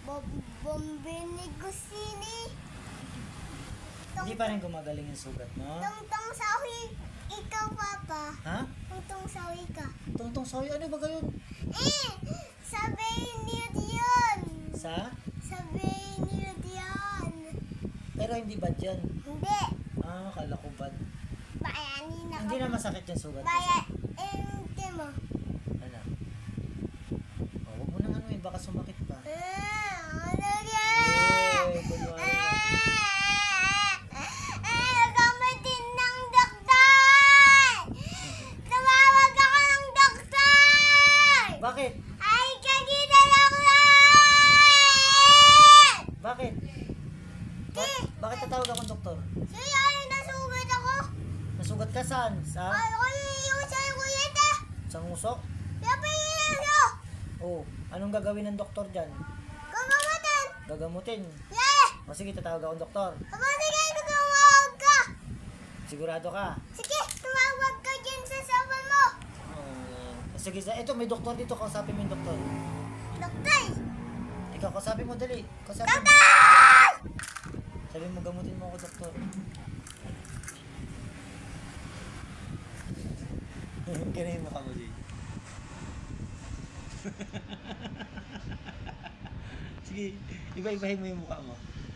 Bombini Gusini. Hindi pa rin gumagaling yung sugat mo? Tungtong sawi. Ikaw, Papa. Ha? Tungtong sawi ka. Tungtong sawi, ano ba gayon? Sabihin niyo diyan. Sa? Sabihin niyo diyan. Pero hindi bad yan. Hindi. Ah, kala ko bad. Bayanin na Hindi na masakit yung sugat mo. hindi mo. Ano? Oh, huwag mo nang ano eh, baka sumakit pa. Ano yan? Kunwari. Gamitin ng doktor! Tumawag ako ng doktor! Bakit? Ay, kagita doktor! Bakit? Bakit tatawag akong doktor? Siya ay nasugat ako. Nasugat ka saan? Sa? Ay, ko yung sa'yo ko yata. Sa ngusok? Sabihin niyo! Oh, anong gagawin ng doktor dyan? Kumamatin! Gagamutin. Yeah! O sige, tatawag akong doktor. Sige, tumawag ka! Sigurado ka? Sige, tumawag ka dyan sa saban mo! Sige, ito may doktor dito. Kausapin mo yung doktor. Doktor! Ikaw, kausapin mo dali. Kausapin mo. Doktor! Sabi mo, gamutin mo ako, doktor. Ganyan mo ka mo, Jay. Sige, iba-ibahin mo yung mukha mo.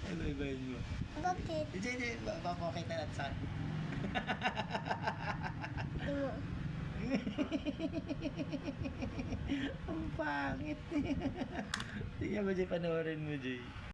Iba-ibahin mo. Bakit? Jay, baka makita natin saan. Ang pangit. Tingnan mo, Jay, panoorin mo, Jay.